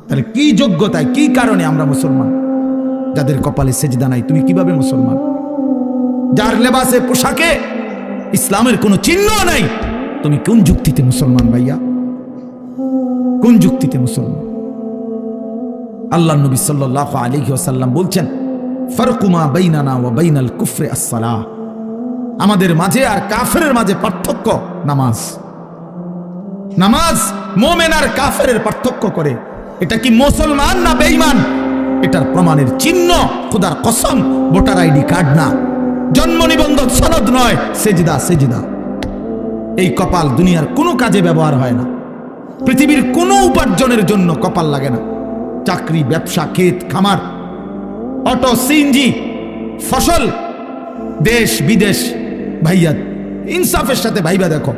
তাহলে কি যোগ্যতায়, কি কারণে আমরা মুসলমান? যাদের কপালে সেজদা নাই, তুমি কিভাবে মুসলমান? যার লেবাসে পোশাকে ইসলামের কোনো চিহ্ন নাই, তুমি কোন যুক্তিতে মুসলমান ভাইয়া? কোন যুক্তিতে মুসলমান? আল্লাহ নবী সাল্লাল্লাহু আলাইহি ওয়াসাল্লাম বলছেন, ফারকু মা বাইনানা ওয়া বাইনাল কুফরি আস-সালাহ। আমাদের মাঝে আর কাফেরের মাঝে পার্থক্য নামাজ। নামাজ মুমিন আর কাফেরের পার্থক্য করে। এটা কি মুসলমান না বেঈমান, এটার প্রমাণের চিহ্ন খোদার কসম ভোটার আইডি কার্ড না, জন্ম নিবন্ধন সনদ নয়, সেজদা। সেজদা এই কপাল দুনিয়ার কোনো কাজে ব্যবহার হয় না, পৃথিবীর কোনো উপার্জনের জন্য কপাল লাগে না। চাকরি, ব্যবসা, ক্ষেত খামার, অটো, সিএনজি, ফসল, দেশ বিদেশ, ভাইয়া ইনসাফের সাথে ভাইবা দেখো,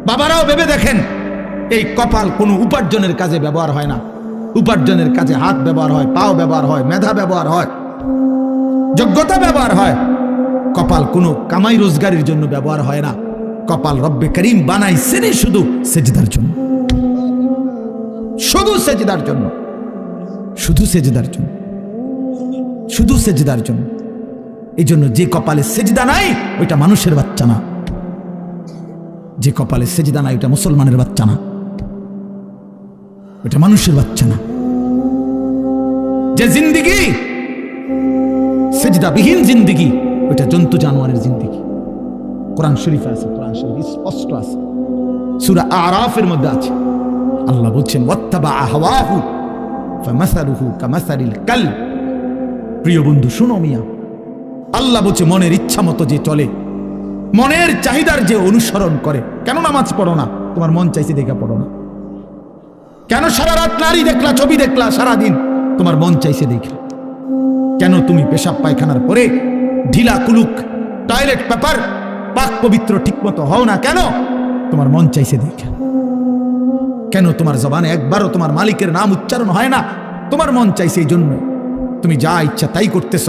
বাবারাও ভেবে দেখেন, এই কপাল কোনো উপার্জনের কাজে ব্যবহার হয় না। উপার্জনের কাজে হাত ব্যবহার হয়, পাও ব্যবহার হয়, মেধা ব্যবহার হয়, যোগ্যতা ব্যবহার হয়। কপাল কোনো কামাই রোজগারের জন্য ব্যবহার হয় না। কপাল রব্বে করিম বানাইছেন শুধু সেজদার জন্য, শুধু সেজদার জন্য, শুধু সেজদার জন্য, শুধু সেজদার জন্য। এই জন্য যে কপালে সেজদা নাই ওইটা মানুষের বাচ্চা না, যে কপালে সেজদা নাই ওইটা মুসলমানের বাচ্চা না, ওইটা মানুষের বাচ্চা না। যে জিন্দিগি সেজদাবিহীন জিন্দিগি, ওইটা জন্তু জানোয়ারের জিন্দিগি। কোরআন শরীফে আছে, কোরআন শরীফ স্পষ্ট আছে, সূরা আরাফের মধ্যে আছে। আল্লাহ বলছেন, ওয়াত্তাবা হাওয়াহু ফামাসালুহু কামাসালিল কালব। প্রিয় বন্ধু শুনো মিয়া, আল্লাহ বলছে মনের ইচ্ছা মতো যে চলে, মনের চাহিদার যে অনুসরণ করে। কেন নামাজ পড়ো না? তোমার মন চাইছে দেখা পড়ো না। কেন সারা রাত নারী দেখলা, ছবি দেখলা সারাদিন? তোমার মন চাইছে দেখা। কেন তুমি পেশাব পায়খানার পরে ঢিলা কুলুক টয়লেট পেপার পাক পবিত্র ঠিক মতো হও না? কেন? তোমার মন চাইছে দেখা। কেন তোমার জবানে একবারও তোমার মালিকের নাম উচ্চারণ হয় না? তোমার মন চাইছে। এই জন্য তুমি যা ইচ্ছা তাই করতেছ,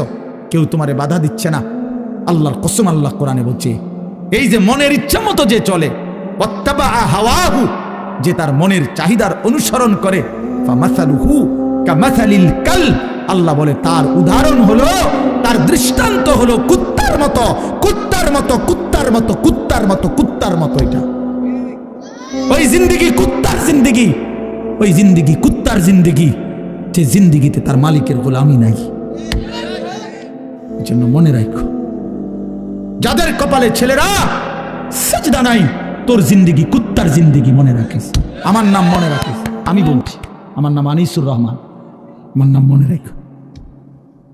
কেউ তোমারে বাধা দিচ্ছে না। আল্লাহর কসম, আল্লাহ কোরআনে বলছে, এই যে মনের ইচ্ছা মতো যে চলে, ওয়াত্তাবা হাওয়াহু, যে তার মনের চাহিদার অনুসরণ করে, ফামাসালুহু কামাসালিল কালব। আল্লাহ বলে তার উদাহরণ হলো, তার দৃষ্টান্ত হলো কুত্তার মতো, কুত্তার মতো, কুত্তার মতো, কুত্তার মতো, কুত্তার মতো। এটা ওই জিন্দিগি কুত্তার জিন্দিগি, ওই জিন্দিগি কুত্তার জিন্দিগি, যে জিন্দিগিতে তার মালিকের গোলামি নাই। এই জন্য মনে রাখো, যাদের কপালে ছেলেরা সেজদা নাই, তোর জিন্দিগি কুত্তার জিন্দিগি, মনে রাখিস। আমার নাম মনে রাখিস, আমি বলছি, আমার নাম আনিসুর রহমান, আমার নাম মনে রাখো।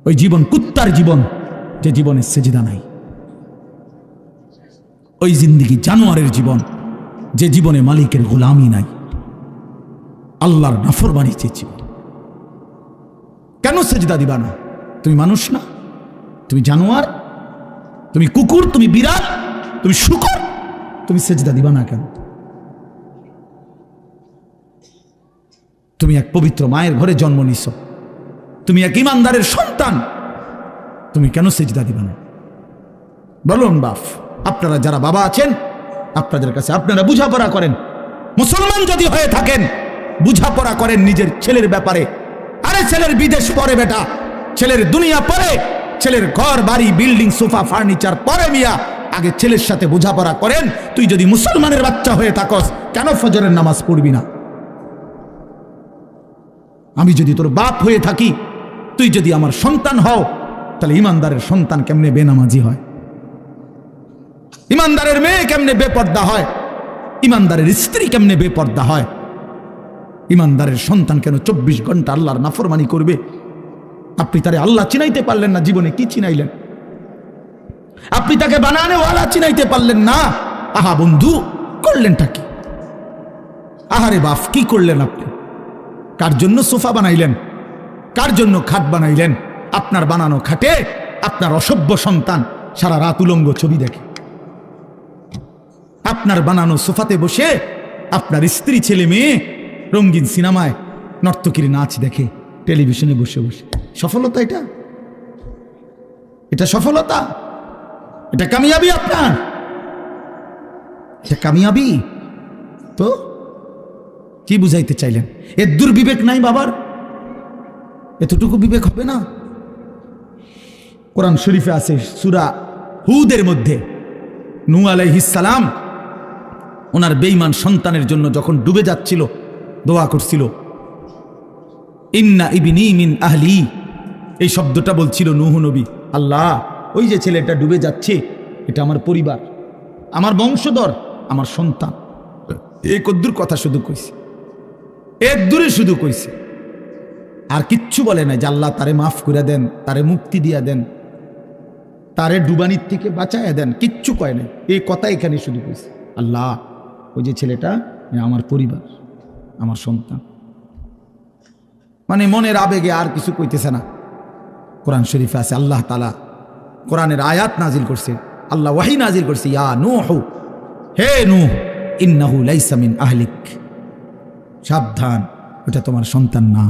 ওই জীবন কুত্তার জীবন, যে জীবনে সেজদা নাই। ওই জিন্দিগি জানোয়ারের জীবন, যে জীবনে মালিকের গোলামি নাই, আল্লাহর নাফরমানি চেয়েছি। কেন সেজদা দিবা না? তুমি মানুষ না? তুমি জানোয়ার? তুমি কুকুর? তুমি বিড়াল? তুমি শূকর? তুমি সেজদা দিবা না কেন? তুমি এক পবিত্র মায়ের ঘরে জন্ম নিছ, তুমি এক ইমানদারের সন্তান, তুমি কেন সেজদা দিবা না? বলুন বাপ, আপনারা যারা বাবা আছেন, আপনাদের কাছে আপনারা বুঝাপড়া করেন। মুসলমান যদি হয়ে থাকেন, বুঝাপড়া করেন নিজের ছেলের ব্যাপারে। আরে ছেলের বিদেশ পরে বেটা, ছেলের দুনিয়া পরে, ছেলের ঘর বাড়ি বিল্ডিং সোফা ফার্নিচার পরে। মিয়া আগে ছেলের সাথে বোঝাপড়া করেন। তুই যদি মুসলমানের বাচ্চা হয়ে থাকস, কেন ফজরের নামাজ পড়বি না? আমি যদি তোর বাপ হয়ে থাকি, তুই যদি আমার সন্তান হও, তাহলে ইমানদারের সন্তান কেমনে বেনামাজি হয়? ইমানদারের মেয়ে কেমনে বেপর্দা হয়? ইমানদারের স্ত্রী কেমনে বেপর্দা হয়? ইমানদারের সন্তান কেন 24 ঘন্টা আল্লাহর নাফরমানি করবে? আপনি তারে আল্লাহ চিনাইতে পারলেন না, জীবনে কি চিনাইলেন? আপনি তাকে বানানে ওয়ালা চিনাইতে পারলেন না। আহা বন্ধু, করলেনটা কি? আহারে বাপ, কি করলেন আপনি? কার জন্য সোফা বানাইলেন? কার জন্য খাট বানাইলেন? আপনার বানানো খাটে আপনার অসভ্য সন্তান সারা রাত উলঙ্গ ছবি দেখে। আপনার বানানো সোফাতে বসে আপনার স্ত্রী ছেলে মেয়ে রঙিন সিনেমায় নর্তকীর নাচ দেখে টেলিভিশনে বসে বসে। সফলতা এটা? এটা সফলতা? এটা কামিয়াবি আপনার? এটা কামিয়াবি? তো কি বুঝাইতে চাইলেন? এর দুর্বিবেক নাই বাবার? এতটুকু বিবেক হবে না? কোরআন শরীফে আছে সূরা হুদের মধ্যে নূহ আলাইহিস সালাম ওনার বেঈমান সন্তানের জন্য যখন ডুবে যাচ্ছিল দোয়া করছিল, ইন্না ইবনি মিন আহলি, এই শব্দটা বলছিল নূহ নবী, আল্লাহ ওই যে ছেলেটা ডুবে যাচ্ছে এটা আমার পরিবার, আমার বংশধর, আমার সন্তান। এই কদ্দুর কথা শুধু কইছে, এর দূরে শুধু কইছে, আর কিচ্ছু বলে না যে আল্লাহ তারে মাফ করে দেন, তারে মুক্তি দিয়া দেন, তারে ডুবানির থেকে বাঁচাইয়া দেন, কিচ্ছু কয় নাই। এই কথা এখানে শুধু কইছে, আল্লাহ ওই যে ছেলেটা আমার পরিবার, আমার সন্তান। মানে মনের আবেগে আর কিছু কইতেছে না। কোরআন শরীফে আছে আল্লাহ তাআলা কোরআনের আয়াত নাজিল করছে, আল্লাহ ওয়াহি নাজিল করছে, ইয়া নূহ, হে নূহ, ইন্নাহু লাইসা মিন আহলিক, সাবধান এটা তোমার সন্তান না।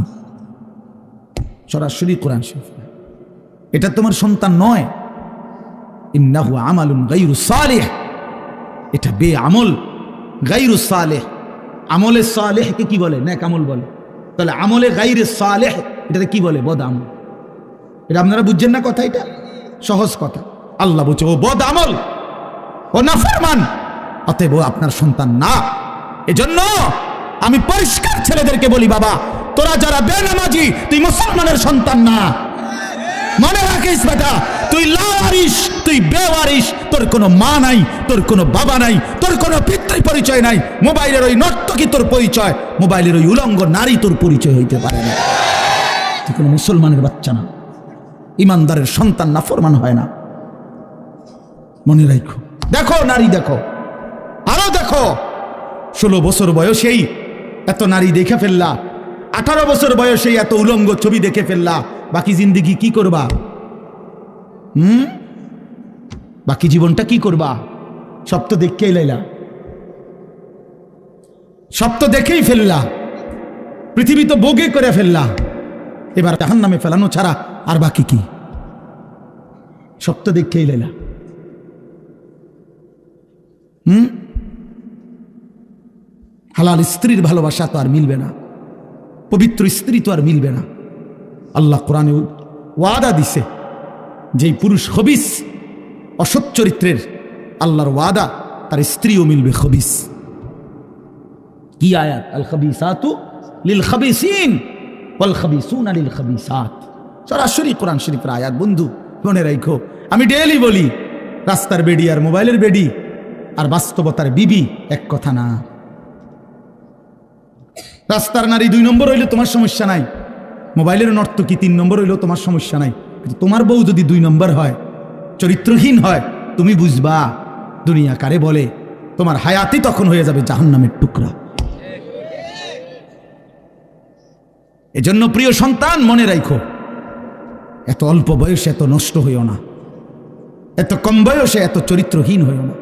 সরাসরি কোরআন শরীফ, এটা তোমার সন্তান নয়। ইন্নাহু আমালুন গায়রু সালিহ, এটা বেআমল, গায়রু সালেহ। আমলে সালেহকে কি বলে? নেক আমল বলে। তাহলে আমলে গায়রে সালেহ এটাকে কি বলে? বদ আমল। এটা আপনারা বুঝছেন না কথা? এটা সহজ কথা। আল্লাহ বলছে ও বদ আমল, ও নাফরমান, অতএব ও আপনার সন্তান না। এজন্য আমি পরিষ্কার ছেলেদেরকে বলি, বাবা তোরা যারা বেনামাজি, তুই মুসলমানের সন্তান না। মনে রাখিস বেটা, তুই লাওয়ারিস, তুই বেওয়ারিস, তোর কোনো মা নাই, তোর কোনো বাবা নাই, তোর কোনো পিতৃ পরিচয় নাই। মোবাইলের ওই নর্তকী তোর পরিচয়, মোবাইলের ওই উলঙ্গ নারী তোর পরিচয় হইতে পারে না। তুই কোনো মুসলমানের বাচ্চা না, ইমানদারের সন্তান নাফরমান হয় না। মনে রাখো। দেখো নারী, দেখো আরো দেখো, 16 বছর বয়সেই এত নারী দেখে ফেললা, 18 বছর বয়সেই এত উলঙ্গ ছবি দেখে ফেললা, বাকি জিন্দেগি কি করবা? বাকি জীবনটা কি করবা? সব তো দেখেই লাইলা, সব তো দেখেই ফেললা, পৃথিবী তো ভোগে করে ফেললা, এবার জাহান্নামে ফেলানো ছাড়া আর বাকি কি? সব তো দেখেই লাইলা। হালাল স্ত্রীর ভালোবাসা তো আর মিলবে না, পবিত্র স্ত্রী তো আর মিলবে না। আল্লাহ কোরআনে ওয়াদা দিছে, যেই পুরুষ খবিস, অসৎ চরিত্রের, আল্লাহর ওয়াদা তার স্ত্রীও মিলবে খবিস। কি আয়াত? আল খাবিসাতু লিল খাবিসিন ওয়াল খাবিসুনা লিল খাবিসাত। সরাসরি কোরআন শরীফের আয়াত। বন্ধু মনে রাখো, আমি ডেইলি বলি, রাস্তার বেডি আর মোবাইলের বেডি আর বাস্তবতার বিবি এক কথা না। রাস্তার নারী 2 নম্বর হইলে তোমার সমস্যা নাই, মোবাইলের নর্তকী 3 নম্বর হইলেও তোমার সমস্যা নাই। কিন্তু তোমার বউ যদি 2 নম্বর হয়, চরিত্রহীন হয়, তুমি বুঝবা দুনিয়া কারে বলে। তোমার হায়াতই তখন হয়ে যাবে জাহান্নামের টুকরা। এজন্য প্রিয় সন্তান মনে রাখো, এত অল্প বয়সে এত নষ্ট হইও না, এত কম বয়সে এত চরিত্রহীন হইও না,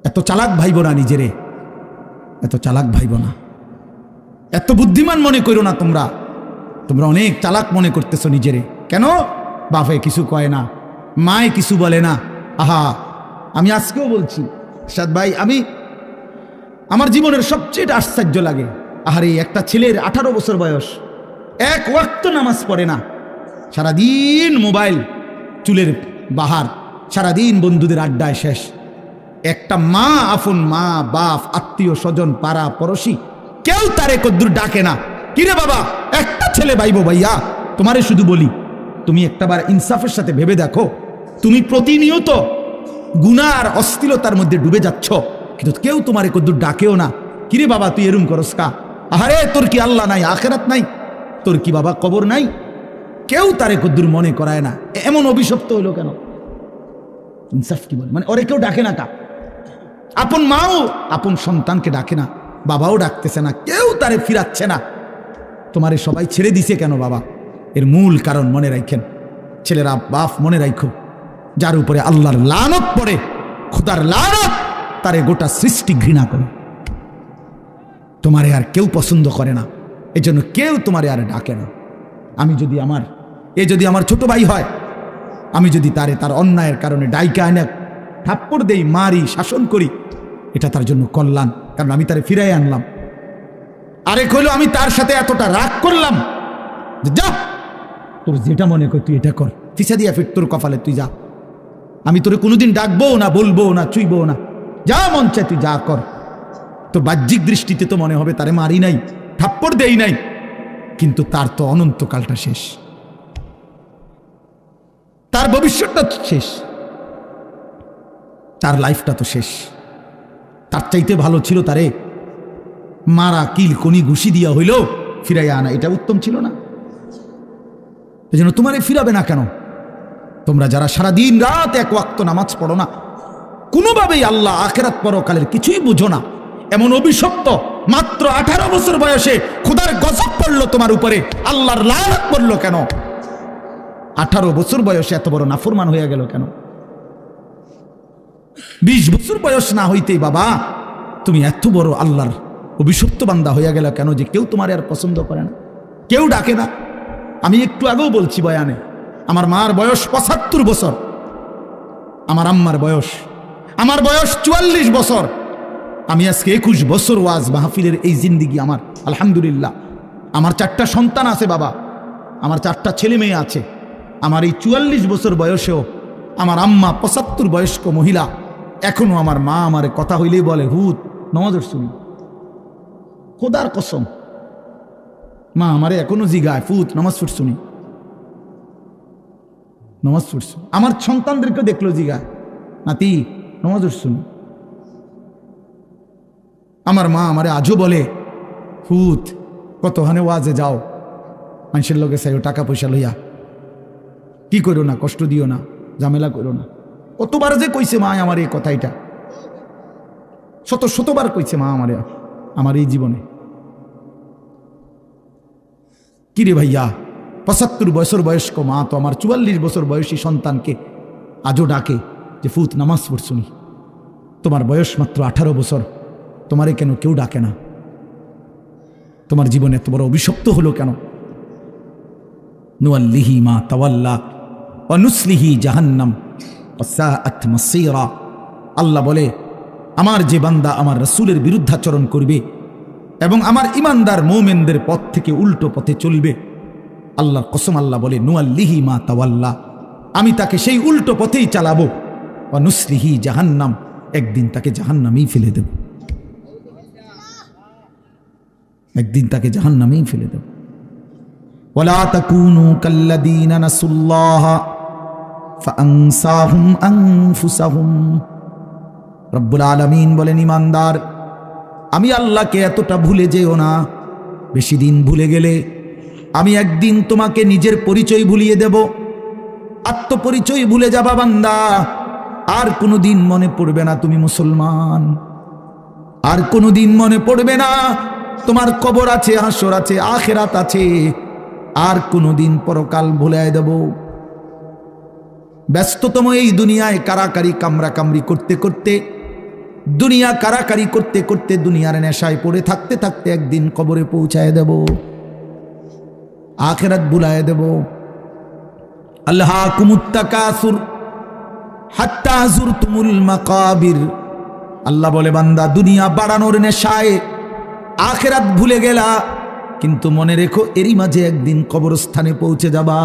এত চালাক ভাইব না নিজেরে, এত চালাক ভাইব না, এত বুদ্ধিমান মনে করো না। তোমরা তোমরা অনেক চালাক মনে করতেছো নিজেরে। কেন? বাপে কিছু কয় না, মায়ে কিছু বলে না। আহা, আমি আজকেও বলছি সাদ ভাই, আমি আমার জীবনের সবচেয়ে আশ্চর্য লাগে, আহারে একটা ছেলের 18 বছর বয়স, এক ওয়াক্ত নামাজ পড়ে না, সারাদিন মোবাইল, চুলের বাহার, সারাদিন বন্ধুদের আড্ডায় শেষ। একটা মা, আপন মা, বাপ, আত্মীয় স্বজন, পাড়া পড়শি, কেউ তারে কদ্দুর ডাকে না। কিরে বাবা, একটা ছেলে ভাইবো ভাইয়া, তোমারে শুধু বলি, তুমি একটাবার ইনসাফের সাথে ভেবে দেখো, তুমি প্রতিনিয়ত গুনাহ আর অশ্লীলতার মধ্যে ডুবে যাচ্ছ, কিন্তু কেউ তোমারে কদ্দুর ডাকেও না। কিরে বাবা তুই এরম করস কা? আহারে তোর কি আল্লাহ নাই, আখেরাত নাই? তোর কি বাবা কবর নাই? কেউ তারে কদ্দুর মনে করায় না। এমন অভিশপ্ত হইল কেন? ইনসাফ কি বলে? মানে ওরে কেউ ডাকে না কা? আপন মাও আপন সন্তানকে ডাকে না, বাবাও ডাকতেছে না, কেউ তারে ফিরাচ্ছে না। তোমারে সবাই ছেড়ে দিছে কেন বাবা? এর মূল কারণ মনে রাখেন, ছেলেরা বাপ মনে রাখো, যার উপরে আল্লাহর লানত পড়ে, খোদার লানত, তারে গোটা সৃষ্টি ঘৃণা করে, তোমারে আর কেউ পছন্দ করে না, এজন্য কেউ তোমারে আর ডাকে না। আমি যদি আমার ছোট ভাই হয়, আমি যদি তার অন্যায়ের কারণে ডাইকা আনে থাপ্পড় দেই, মারি, শাসন করি, এটা তার জন্য কল্যাণ, কারণ আমি তারে ফিরাই আনলাম। আরেক হইল আমি তার সাথে এতটা রাগ করলাম, যে যা, তোর যেটা মনে কর তুই এটা কর, ফিসা দিয়া ফির তোর কপালে, তুই যা, আমি তোরে কোনোদিন ডাকবো না, বলবো না, চুইবো না, যা মন চায় তুই যা কর। তোর বাহ্যিক দৃষ্টিতে তো মনে হবে তারে মারি নাই, থাপ্পড় দেই নাই, কিন্তু তার তো অনন্তকালটা শেষ, তার ভবিষ্যৎটা শেষ, তার লাইফটা তো শেষ। তার চাইতে ভালো ছিল তারে মারা, কিল কনি ঘুষি দিয়া হইল ফিরাইয়া আনা, এটা উত্তম ছিল না? এই জন্য তোমারে ফিরাবে না কেন? তোমরা যারা সারাদিন রাত এক ওয়াক্ত নামাজ পড়ো না, কোনোভাবেই আল্লাহ আখিরাত পরকালের কিছুই বুঝো না, এমন অভিশপ্ত, মাত্র 18 বছর বয়সে খোদার গজব পড়লো তোমার উপরে, আল্লাহর লানত পড়লো কেন? 18 বছর বয়সে এত বড় নাফরমান হয়ে গেল কেন? 20 বছর বয়স না হইতেই বাবা তুমি এত বড় আল্লাহর অভিশপ্ত বান্দা হইয়া গেল কেন, যে কেউ তোমার আর পছন্দ করে না, কেউ ডাকে না? আমি একটু আগেও বলছি বয়ানে, আমার মার বয়স 75 বছর, আমার আম্মার বয়স, আমার বয়স 44 বছর। আমি আজকে 21 বছর ওয়াজ মাহফিলের এই জিন্দিগি আমার, আলহামদুলিল্লাহ। আমার 4টা সন্তান আছে বাবা, আমার 4টা ছেলে মেয়ে আছে। আমার এই 44 বছর বয়সেও আমার আম্মা 75 বয়স্ক মহিলা, এখনো আমার মা আমারে কথা হইলেই বলে, হুত নামাজ শুনি, খোদার কসম মা আমারে এখনো জিগায়, ফুত নামাজ পড়ছুনি, নামাজ পড়ছু। আমার সন্তানদেরকে দেখলো জিগায়, নাতি নামাজ পড়ছুনি। আমার মা আমারে আজও বলে, ফুত কতখানে ওয়াজে যাও, মানুষের লোকে চাইও টাকা পয়সা লইয়া, কি করো না, কষ্ট দিও না, ঝামেলা করো না। কতবার যে কইছে মা আমার এই কথাইটা, শতবার কইছে মা আমারে আমার এই জীবনে। কিরে ভাইয়া, 75 বছর বয়স্ক মা তো আমার 44 বছর বয়সী সন্তানকে আজও ডাকে যে ফুত নামাজ পড়ছুনি, তোমার বয়স মাত্র 18 বছর, তোমারে কেন কেউ ডাকে না? তোমার জীবনে এত বড় অভিশপ্ত হলো কেন? নুয়াল্লিহি মা তাওয়াল্লা ওয়া নুসলিহি জাহান্নাম ওয়া সাআত মাসীরা। আল্লাহ বলে, আমার যে বান্দা আমার রাসূলের বিরুদ্ধাচরণ করবে এবং আমার ঈমানদার মুমিনদের পথ থেকে উল্টো পথে চলবে, আল্লাহর কসম আল্লাহ বলে, নুয়াল্লিহি মা তাওয়াল্লা, আমি তাকে সেই উল্টো পথেই চালাবো, ওয়া নুসলিহি জাহান্নাম, একদিন তাকে জাহান্নামেই ফেলে দেব, একদিন তাকে জাহান্নামেই ফেলে দেব। ওয়ালা তাকুনু কাল্লাযীনা নাসুল্লাহ ফাআনসাহুম আনফুসাহুম। রব্বুল আলামিন বলেন, ঈমানদার আমি আল্লাহকে এতটা ভুলে যেও না, বেশি দিন ভুলে গেলে আমি একদিন তোমাকে নিজের পরিচয় ভুলিয়ে দেব, আত্মপরিচয় ভুলে যাবা বান্দা, আর কোনোদিন মনে পড়বে না তুমি মুসলমান, আর কোনোদিন মনে পড়বে না তোমার কবর আছে, হাসর আছে, আখিরাত আছে, আর কোনোদিন পরকাল ভুলায় দেব। ব্যস্ততম এই দুনিয়ায় কারাকারি কামড়াকামড়ি করতে করতে, দুনিয়া কারাকারি করতে করতে, দুনিয়ার নেশায় পড়ে থাকতে থাকতে একদিন কবরে পৌঁছায় দেব, আখিরাত ভুলায় দেব। আল্লাহাকুমুত তাকাসুর হাত্তা যুরতুমুল মাকাবির। আল্লাহ বলে, বান্দা দুনিয়া বাড়ানোর নেশায় আখিরাত ভুলে গেলা, কিন্তু মনে রেখো এরই মাঝে একদিন কবরস্থানে পৌঁছে যাবা,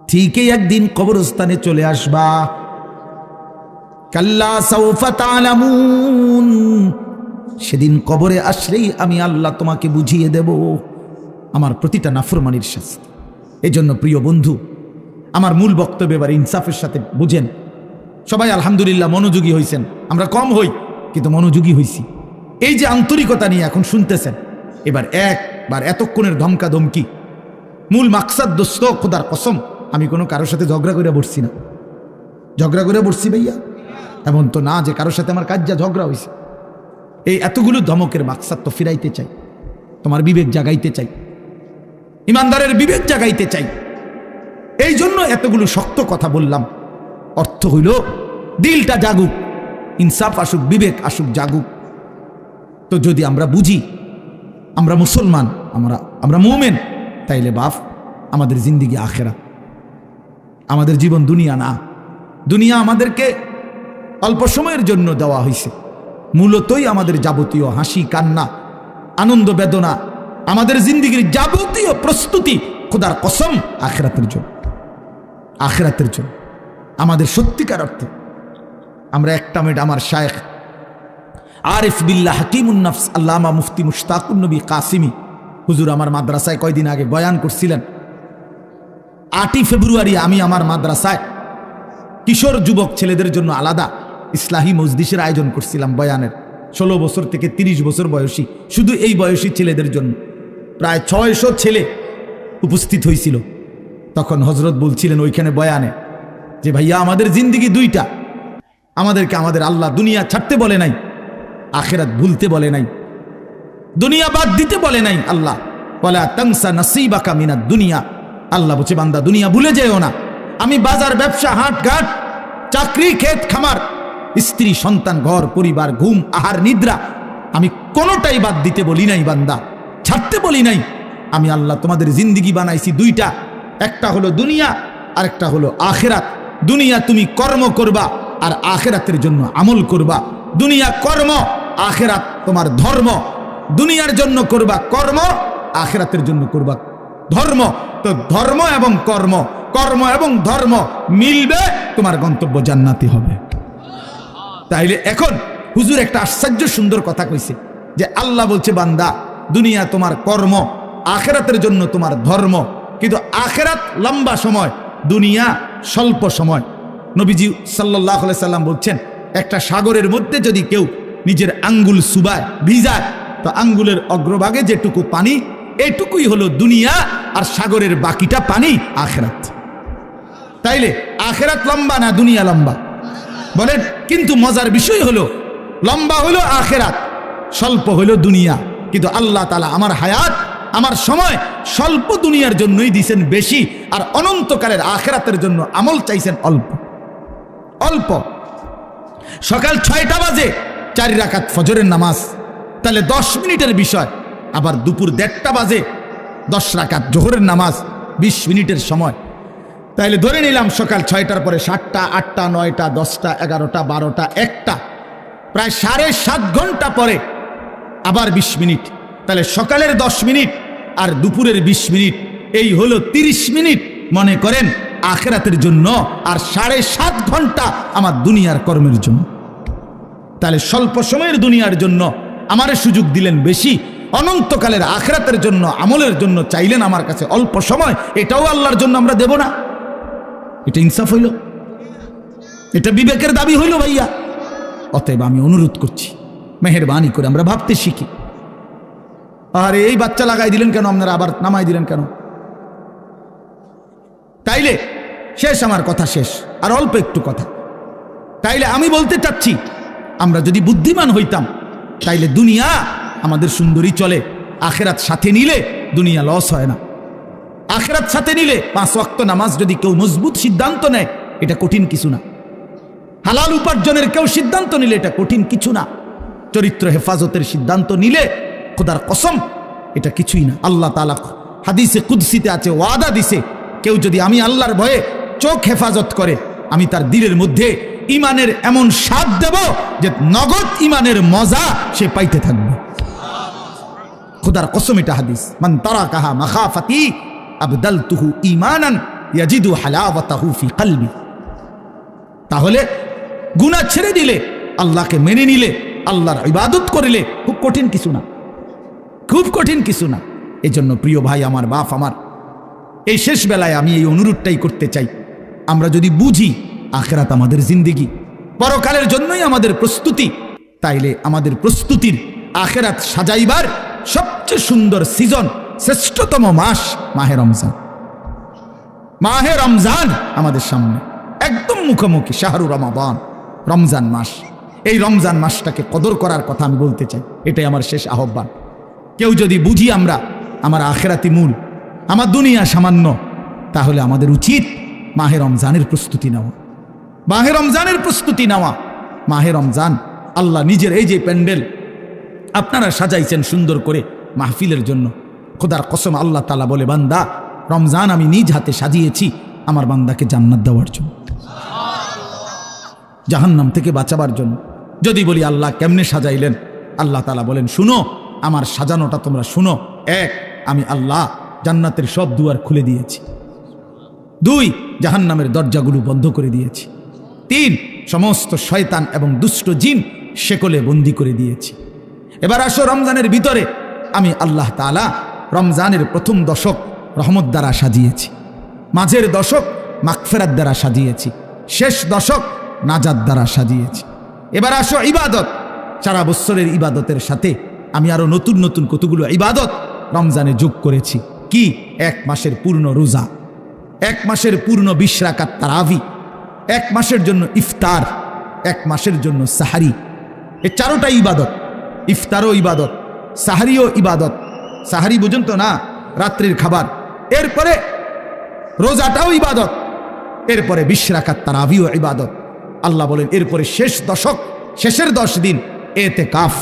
ঠিকই একদিন কবরস্থানে চলে আসবা। কাল্লা সাউফা তা'লামুন, সেদিন কবরে আসলেই আমি আল্লাহ তোমাকে বুঝিয়ে দেব আমার প্রতিটা নাফরমানির শাস্তি। এই জন্য প্রিয় বন্ধু, আমার মূল বক্তব্য এবার ইনসাফের সাথে বুঝেন। সবাই আলহামদুলিল্লাহ মনোযোগী হয়েছেন, আমরা কম হই কিন্তু মনোযোগী হইছি। এই যে আন্তরিকতা নিয়ে এখন শুনতেছেন, এবার একবার এতক্ষণের ধমকা ধমকি, মূল মাকসাদ দোস্ত, খোদার কসম আমি কোনো কারোর সাথে ঝগড়া করে বসছি না। ঝগড়া করে বসছি ভাইয়া এমন তো না যে কারোর সাথে আমার কাজ্জা ঝগড়া হয়েছে। এই এতগুলো ধমকের মাকসাদ তো ফিরাইতে চাই, তোমার বিবেক জাগাইতে চাই, ইমানদারের বিবেক জাগাইতে চাই। এই জন্য এতগুলো শক্ত কথা বললাম। অর্থ হইল দিলটা জাগুক, ইনসাফ আসুক, বিবেক আসুক, জাগুক। তো যদি আমরা বুঝি আমরা মুসলমান, আমরা মুমিন, তাইলে বাপ আমাদের জিন্দিগি আখেরা, আমাদের জীবন দুনিয়া না। দুনিয়া আমাদেরকে অল্প সময়ের জন্য দেওয়া হয়েছে, মূলতই আমাদের যাবতীয় হাসি কান্না, আনন্দ বেদনা, আমাদের জিন্দেগির যাবতীয় প্রস্তুতি খোদার কসম আখিরাতের জন্য, আখিরাতের জন্য। আমাদের সত্যিকার অর্থে আমরা একটা মিনিট আমার শায়েখ আরিফ বিল্লাহ হাকিমুন নফস আল্লামা মুফতি মুশতাকুন নবী কাসিমি হুজুর আমার মাদ্রাসায় কয়দিন আগে বয়ান করছিলেন। 8ই ফেব্রুয়ারি আমি আমার মাদ্রাসায় কিশোর যুবক ছেলেদের জন্য আলাদা ইসলাহি মজলিসের আয়োজন করছিলাম বয়ানের। 16 বছর থেকে 30 বছর বয়সী, শুধু এই বয়সী ছেলেদের জন্য প্রায় 600 ছেলে উপস্থিত হয়েছিল। তখন হজরত বলছিলেন ওইখানে বয়ানে যে ভাইয়া আমাদের জিন্দেগি দুইটা, আমাদেরকে আমাদের আল্লাহ দুনিয়া ছাড়তে বলে নাই, আখিরাত ভুলতে বলে নাই, দুনিয়া বাদ দিতে বলে নাই। আল্লাহ ওয়ালা তানসা নাসিবাকা মিনাদ দুনিয়া, আল্লাহ বলছে বান্দা দুনিয়া ভুলে যেও না। আমি বাজার, ব্যবসা, হাট ঘাট, চাকরি, ক্ষেত খামার, স্ত্রী, সন্তান, ঘর পরিবার, ঘুম, আহার, নিদ্রা, আমি কোনোটাই বাদ দিতে বলি নাই বান্দা, ছাড়তে বলি নাই। আমি আল্লাহ তোমাদের জিন্দেগি বানাইছি দুইটা, একটা হলো দুনিয়া আর একটা হলো আখিরাত। দুনিয়া তুমি কর্ম করবা আর আখিরাতের জন্য আমল করবা। দুনিয়া কর্ম, আখিরাত তোমার ধর্ম। দুনিয়ার জন্য করবা কর্ম, আখিরাতের জন্য করবা ধর্ম। তো ধর্ম এবং কর্ম, কর্ম এবং ধর্ম মিলবে, তোমার গন্তব্য জান্নাতি হবে। তাইলে এখন হুজুর একটা আশ্চর্য সুন্দর কথা কইছে যে আল্লাহ বলছে বান্দা দুনিয়া তোমার কর্ম, আখিরাতের জন্য তোমার ধর্ম। কিন্তু আখিরাত লম্বা সময়, দুনিয়া স্বল্প সময়। নবীজি সাল্লাল্লাহু আলাইহি সাল্লাম বলছেন একটা সাগরের মধ্যে যদি কেউ নিজের আঙ্গুল সুবায়, ভিজায়, তো আঙ্গুলের অগ্রভাগে যেটুকু পানি এটুকুই হলো দুনিয়া, আর সাগরের বাকিটা পানি আখিরাত। তাইলে আখিরাত লম্বা না দুনিয়া লম্বা বলেন? কিন্তু মজার বিষয় হলো লম্বা হলো আখিরাত, স্বল্প হলো দুনিয়া। কিন্তু আল্লাহ তাআলা আমার হায়াত, আমার সময় স্বল্প দুনিয়ার জন্যই দিয়েছেন বেশি, আর অনন্তকালের আখিরাতের জন্য আমল চাইছেন অল্প অল্প। সকাল 6টা বাজে 4 রাকাত ফজরের নামাজ, তাহলে 10 মিনিটের বিষয়। আবার দুপুর 1:30টা বাজে 10 রাকাত জোহরের নামাজ, 20 মিনিটের সময়। তাইলে ধরে নিলাম সকাল 6টার পরে 7টা, 8টা, 9টা, 10টা, 11টা, 12টা, 1টা, প্রায় 7.5 ঘন্টা পরে আবার 20 মিনিট। তাহলে সকালের 10 মিনিট আর দুপুরের 20 মিনিট, এই হলো 30 মিনিট মনে করেন আখিরাতের জন্য, আর 7.5 ঘন্টা আমার দুনিয়ার কর্মের জন্য। তাহলে স্বল্প সময়ের দুনিয়ার জন্য আমারে সুযোগ দিলেন বেশি, অনন্তকালের আখিরাতের জন্য আমলের জন্য চাইলেন আমার কাছে অল্প সময়। এটাও আল্লাহর জন্য আমরা দেব না? এটা ইনসাফ হইল? এটা বিবেকের দাবি হইল ভাইয়া? অতএব আমি অনুরোধ করছি মেহেরবানি করে আমরা ভাবতে শিখি। আরে এই বাচ্চা লাগাই দিলেন কেন আপনারা, আবার নামাই দিলেন কেন? তাইলে শেষ, আমার কথা শেষ, আর অল্প একটু কথা। তাইলে আমি বলতে চাচ্ছি আমরা যদি বুদ্ধিমান হইতাম তাইলে দুনিয়া আমাদের সুন্দরী চলে, আখিরাত সাথে নিলে দুনিয়া লস হয় না। আখিরাত সাথে নিলে 5 ওয়াক্ত নামাজ যদি কেউ মজবুত সিদ্ধান্ত নেয়, এটা কঠিন কিছু না। হালাল উপার্জনের কেউ সিদ্ধান্ত নিলে এটা কঠিন কিছু না। চরিত্র হেফাজতের সিদ্ধান্ত নিলে খোদার কসম এটা কিছুই না। আল্লাহ তাআলা হাদিসে কুদসিতে আছে, ওয়াদা দিছে, কেউ যদি আমি আল্লাহর ভয়ে চোখ হেফাজত করে, আমি তার দিলের মধ্যে ইমানের এমন স্বাদ দেব যে নগদ ইমানের মজা সে পাইতে থাকবে। খোদার কসম এটা হাদিস। মান তারাকাহা মাখাফাতি আবদালতুহু ঈমানান ইয়াজিদু হালাওয়াতাহু ফি কলবি। তাহলে গুনাহ ছেড়ে দিলে, আল্লাহকে মেনে নিলে, আল্লাহর ইবাদত করিলে খুব কঠিন কিছু না, খুব কঠিন কিছু না। এই জন্য প্রিয় ভাই আমার, বাপ আমার, এই শেষ বেলায় আমি এই অনুরোধটাই করতে চাই, আমরা যদি বুঝি আখিরাত আমাদের জিন্দেগি, পরকালের জন্যই আমাদের প্রস্তুতি, তাইলে আমাদের প্রস্তুতির আখিরাত সাজাইবার সবচেয়ে সুন্দর সিজন, শ্রেষ্ঠতম মাস মাহে রমজান। মাহে রমজান আমাদের সামনে একদম মুখোমুখি, শাহরু রমাদান, রমজান মাস। এই রমজান মাসটাকে কদর করার কথা আমি বলতে চাই, এটাই আমার শেষ আহ্বান। কেউ যদি বুঝি আমরা আমার আখিরাতি মূল, আমার দুনিয়া সামান্য, তাহলে আমাদের উচিত মাহে রমজানের প্রস্তুতি নেওয়া, মাহে রমজানের প্রস্তুতি নেওয়া। মাহে রমজান আল্লাহ নিজের এই যে প্যান্ডেল আপনারা সাজাইছেন সুন্দর করে মাহফিলের জন্য, খোদার কসম আল্লাহ তাআলা বলে, বান্দা রমজান আমি নিজ হাতে সাজিয়েছি আমার বান্দাকে জান্নাত দেওয়ার জন্য, জাহান্নাম থেকে বাঁচাবার জন্য। যদি বলি আল্লাহ কেমনে সাজাইলেন, আল্লাহ তাআলা বলেন শুনো, আমার সাজানোটা তোমরা শুনো, এক, আমি আল্লাহ জান্নাতের সব দুয়ার খুলে দিয়েছি। 2, জাহান্নামের দরজাগুলো বন্ধ করে দিয়েছি। 3, সমস্ত শয়তান এবং দুষ্ট জিন শেকলে বন্দী করে দিয়েছি। এবার আসো রমজানের ভিতরে আমি আল্লাহ তাআলা রমজানের প্রথম দশক রহমত দ্বারা সাজিয়েছি, মাঝের দশক মাগফিরাত দ্বারা সাজিয়েছি, শেষ দশক নাজাত দ্বারা সাজিয়েছি। এবার আসো ইবাদত, সারা বছরের ইবাদতের সাথে আমি আরো নতুন নতুন কতগুলো ইবাদত রমজানে যোগ করেছি। কি? 1 মাসের পূর্ণ রোজা, 1 মাসের পূর্ণ 20 রাকাত তারাবি, 1 মাসের জন্য ইফতার, 1 মাসের জন্য সাহারি। এই 4টা ইবাদত, ইফতারও ইবাদত, সাহারিও ইবাদত। সাহারি বুঝুন তো না, রাত্রির খাবার। এরপরে রোজাটাও ইবাদত, এরপরে 20 রাকাত তারাবিও ইবাদত। আল্লাহ বলেন এরপরে শেষ দশক, শেষের 10 দিন এতেকাফ,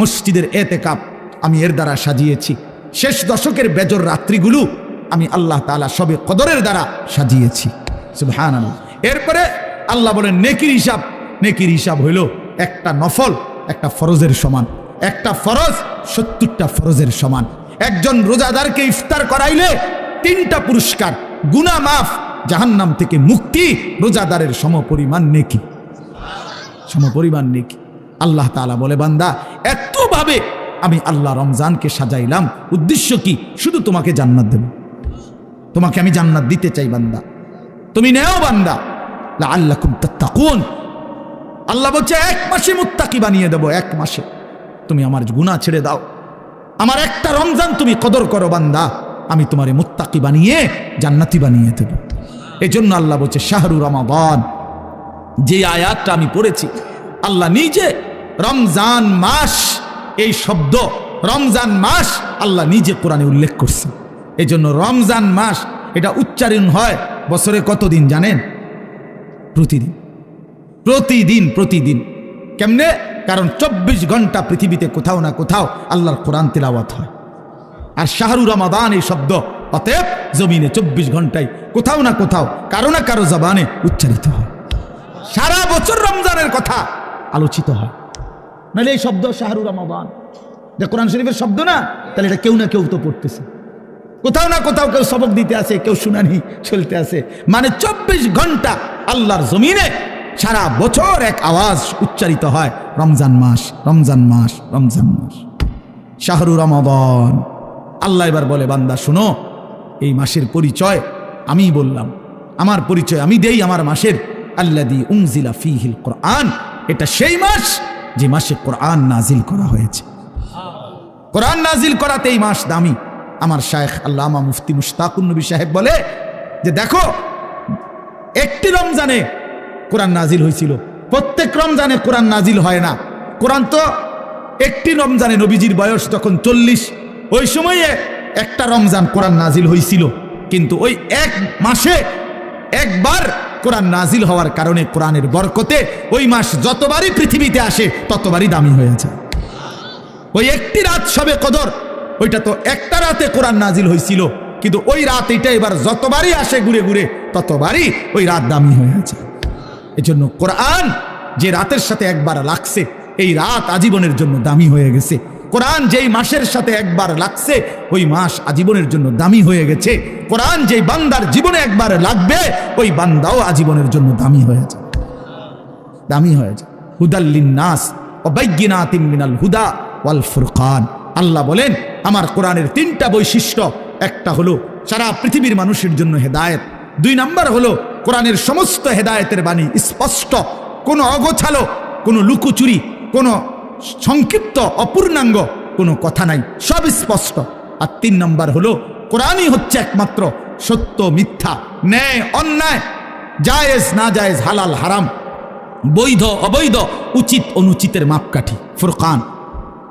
মসজিদের এতেকাফ আমি এর দ্বারা সাজিয়েছি। শেষ দশকের বেজর রাত্রিগুলো আমি আল্লাহ তাআলা সবে কদরের দ্বারা সাজিয়েছি। সুবহানাল্লাহ। এরপরে আল্লাহ বলেন নেকির হিসাব, নেকির হিসাব হইল একটা নফল একটা ফরজের সমান, একটা ফরজ 70টা ফরজের সমান। একজন রোজাদারকে ইফতার করাইলে 3টা পুরস্কার, গুনাহ মাফ, জাহান্নাম থেকে মুক্তি, রোজাদারের সমপরিমাণ নেকি, সমপরিমাণ নেকি। আল্লাহ তাআলা বলে বান্দা এতভাবে আমি আল্লাহ রমজানকে সাজাইলাম, উদ্দেশ্য কি? শুধু তোমাকে জান্নাত দেব, তোমাকে আমি জান্নাত দিতে চাই বান্দা, তুমি নেও বান্দা, লাআল্লাকুম তাত্তাকুন। আল্লাহ বলছে 1 মাসে মুত্তাকি বানিয়ে দেব, 1 মাসে তুমি আমার গুনাহ ছেড়ে দাও, আমার একটা রমজান তুমি কদর করো বান্দা, আমি তোমারে মুত্তাকি বানিয়ে জান্নাতি বানিয়ে দেব। এজন্য আল্লাহ বলছে শাহরু রমাদান, যে আয়াতটা আমি পড়েছি আল্লাহ নিজে রমজান মাস, এই শব্দ রমজান মাস আল্লাহ নিজে কোরআনে উল্লেখ করছে। এজন্য রমজান মাস এটা উচ্চারণ হয় বছরে কতদিন জানেন? প্রতিদিন, প্রতিদিন, প্রতিদিন। কেমনে? কারণ 24 ঘন্টা পৃথিবীতে কোথাও না কোথাও আল্লাহর কোরআন তেলাওয়াত হয়। আর শাহরু রমাদান এই শব্দ অতএব জমিনে 24 ঘন্টায় কোথাও না কোথাও কারো না কারো জবানে উচ্চারিত হয়। সারা বছর রমজানের কথা আলোচিত হয়। নাহলে এই শব্দ শাহরু রমাদান যে কোরআন শরীফের শব্দ না, তাহলে এটা কেউ না কেউ তো পড়তেছে, কোথাও না কোথাও কেউ সবক দিতে আছে, কেউ শুনানি চলতে আছে। মানে 24 ঘন্টা আল্লাহর জমিনে সারা বছর এক আওয়াজ উচ্চারিত হয়, রমজান মাস, রমজান মাস, রমজান মাস, শাহরু রমাদান। আল্লাহ এবার বলে বান্দা শুনো, এই মাসের পরিচয় আমি বললাম, আমার পরিচয় আমি দেই আমার মাসের। আল্লাযী উনজিলা ফীহিল কোরআন, এটা সেই মাস যে মাসে কোরআন নাজিল করা হয়েছে। কোরআন নাজিল করাতে এই মাস দামি। আমার শায়েখ আল্লামা মুফতি মুশতাকুন নবী সাহেব বলে যে দেখো, একটি রমজানে কোরআন নাজিল হয়েছিল, প্রত্যেক রমজানে কোরআন নাজিল হয় না। কোরআন তো একটি রমজানে, নবীজির বয়স যখন 40, ওই সময়ে একটা রমজান কোরআন নাজিল হয়েছিল। কিন্তু ওই 1 মাসে একবার কোরআন নাজিল হওয়ার কারণে কোরআনের বরকতে ওই মাস যতবারই পৃথিবীতে আসে ততবারই দামি হয়ে যায়। ওই একটি রাত শবে কদর, ওইটা তো একটা রাতে কোরআন নাজিল হয়েছিল, কিন্তু ওই রাত এটা এবার যতবারই আসে ঘুরে ঘুরে ততবারই ওই রাত দামি হয়ে যায়। এজন্য কোরআন যে রাতের সাথে একবার লাগছে, এই রাত আজীবনের জন্য দামি হয়ে গেছে। কোরআন যেই মাসের সাথে একবার লাগছে, ওই মাস আজীবনের জন্য দামি হয়ে গেছে। কোরআন যেই বান্দার জীবনে একবার লাগবে, ওই বান্দাও আজীবনের জন্য দামি হয়ে যায়, দামি হয়ে যায়। হুদাল লিন্নাস ওয়া বাইয়িনাতিন মিনাল হুদা ওয়াল ফুরকান। আল্লাহ বলেন আমার কোরআনের 3টা বৈশিষ্ট্য, একটা হলো সারা পৃথিবীর মানুষের জন্য হেদায়েত, 2 নাম্বার হলো কোরআনের সমস্ত হেদায়েতের বাণী স্পষ্ট, কোনো অগোছালো, কোনো লুকোচুরি, কোনো সংক্ষিপ্ত অপূর্ণাঙ্গ কোনো কথা নাই, সব স্পষ্ট। আর 3 নাম্বার হলো কোরআনই হচ্ছে একমাত্র সত্য মিথ্যা, ন্যায় অন্যায়, জায়েজ না জায়েজ, হালাল হারাম, বৈধ অবৈধ, উচিত অনুচিতের মাপকাঠি। ফুরকান,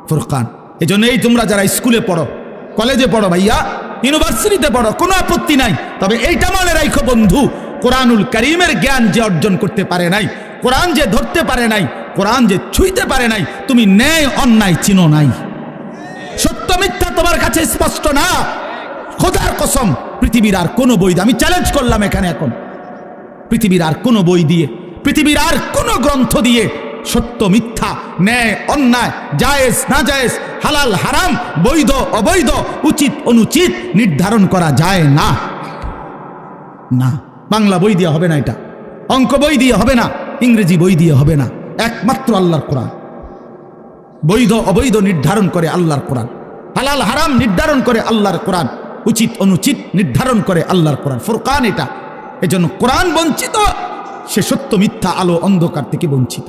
ফুরকান। এই জন্য এই তোমরা যারা স্কুলে পড়ো, কলেজে পড়ো ভাইয়া, ইউনিভার্সিটিতে পড়ো, কোনো আপত্তি নাই, তবে এইটা মনে রাখো বন্ধু, কোরআনুল কারীমের জ্ঞান যে অর্জন করতে পারে নাই, কোরআন যে ধরতে পারে নাই, কোরআন যে ছুঁইতে পারে নাই, তুমি ন্যায় অন্যায় চিনো নাই, সত্য মিথ্যা তোমার কাছে স্পষ্ট না। খোদার কসম, পৃথিবীর আর কোনো বই দিয়ে, আমি চ্যালেঞ্জ করলাম এখানে এখন, পৃথিবীর আর কোনো বই দিয়ে, পৃথিবীর আর কোনো গ্রন্থ দিয়ে সত্য মিথ্যা, ন্যায় অন্যায়, জায়েজ না জায়েজ, হালাল হারাম, বৈধ অবৈধ, উচিত অনুচিত নির্ধারণ করা যায় না। না, বাংলা বই দিয়ে হবে না, এটা অঙ্ক বই দিয়ে হবে না, ইংরেজি বই দিয়ে হবে না, একমাত্র আল্লাহর কোরআন। বৈধ অবৈধ নির্ধারণ করে আল্লাহর কোরআন, হালাল হারাম নির্ধারণ করে আল্লাহর কোরআন, উচিত অনুচিত নির্ধারণ করে আল্লাহর কোরআন, ফুরকান এটা। এজন্য কোরআন বঞ্চিত, সে সত্য মিথ্যা আলো অন্ধকার থেকে বঞ্চিত।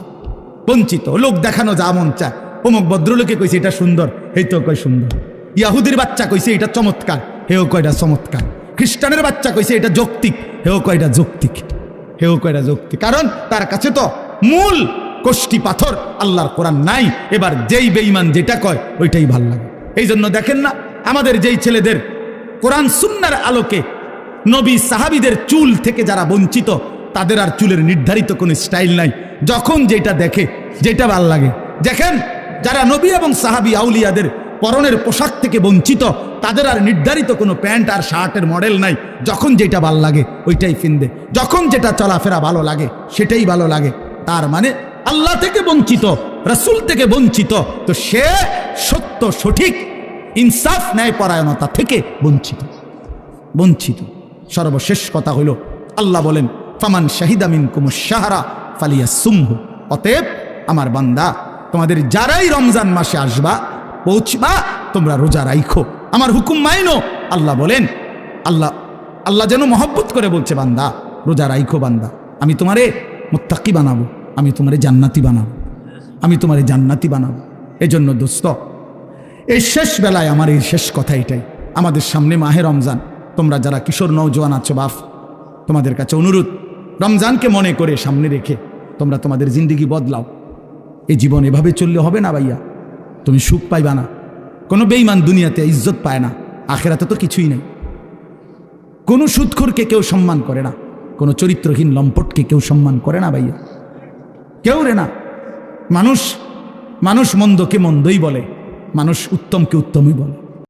বঞ্চিত লোক দেখানো যা মন চায়, অমুক ভদ্রলোকে কইছে এটা সুন্দর, এই তো কয় সুন্দর। ইয়াহুদির বাচ্চা কইছে এটা চমৎকার, হেও কয়টা চমৎকার। খ্রিস্টানের বাচ্চা কইছে এটা যৌক্তিক, হেও কয়টা যৌক্তিক, হেও কয়টা যৌক্তিক। কারণ তার কাছে তো মূল কষ্টি পাথর আল্লাহর কোরআন নাই। এবার যেই বেঈমান যেটা কয় ওইটাই ভাল লাগে। এই জন্য দেখেন না, আমাদের যেই ছেলেদের কোরআন সুন্নাহর আলোকে নবী সাহাবীদের চুল থেকে যারা বঞ্চিত, তাদের আর চুলের নির্ধারিত কোনো স্টাইল নাই। যখন যেটা দেখে, যেটা ভাল লাগে। দেখেন যারা নবী এবং সাহাবী আউলিয়াদের পরনের পোশাক থেকে বঞ্চিত, তাদের আর নির্ধারিত কোনো প্যান্ট আর শার্টের মডেল নাই। যখন যেটা ভাল লাগে ওইটাই কিনবে, যখন যেটা চলাফেরা ভালো লাগে সেটাই ভালো লাগে। তার মানে আল্লাহ থেকে বঞ্চিত, রাসূল থেকে বঞ্চিত, তো সে সত্য সঠিক ইনসাফ ন্যায়পরায়ণতা থেকে বঞ্চিত। বঞ্চিত। সর্বশেষ কথা হলো, আল্লাহ বলেন ফামান শাহিদা মিনকুমুশ শাহরা ফালিয়াসুমহু। অতএব আমার বান্দা, তোমাদের যারাই রমজান মাসে আসবা, পৌঁছবা, তোমরা রোজা রাইখো, আমার হুকুম মাইনো। আল্লাহ বলেন, আল্লাহ যেন মহব্বত করে বলছে, বান্দা রোজা রাইখো, বান্দা আমি তোমারে মুত্তাকি বানাবো, আমি তোমারে জান্নাতি বানাবো, আমি তোমারে জান্নাতি বানাবো। এজন্য দোস্ত, এই শেষ বেলায় আমার এই শেষ কথা এটাই। আমাদের সামনে মাহে রমজান। তোমরা যারা কিশোর নওজোয়ান আছো বাপ, তোমাদের কাছে অনুরোধ, রমজানকে মনে করে সামনে রেখে তোমরা তোমাদের জিন্দিগি বদলাও। এই জীবন এভাবে চললে হবে না ভাইয়া, তুমি সুখ পাইবা না। কোনো বেঈমান দুনিয়াতে ইজ্জত পায় না, আখেরাতে তো কিছুই নেই। কোনো সুদখোরকে কেউ সম্মান করে না, কোনো চরিত্রহীন লম্পটকে কেউ সম্মান করে না ভাইয়া, কেউ রে না। মানুষ মন্দকে মন্দই বলে, মানুষ উত্তমকে উত্তমই বলে।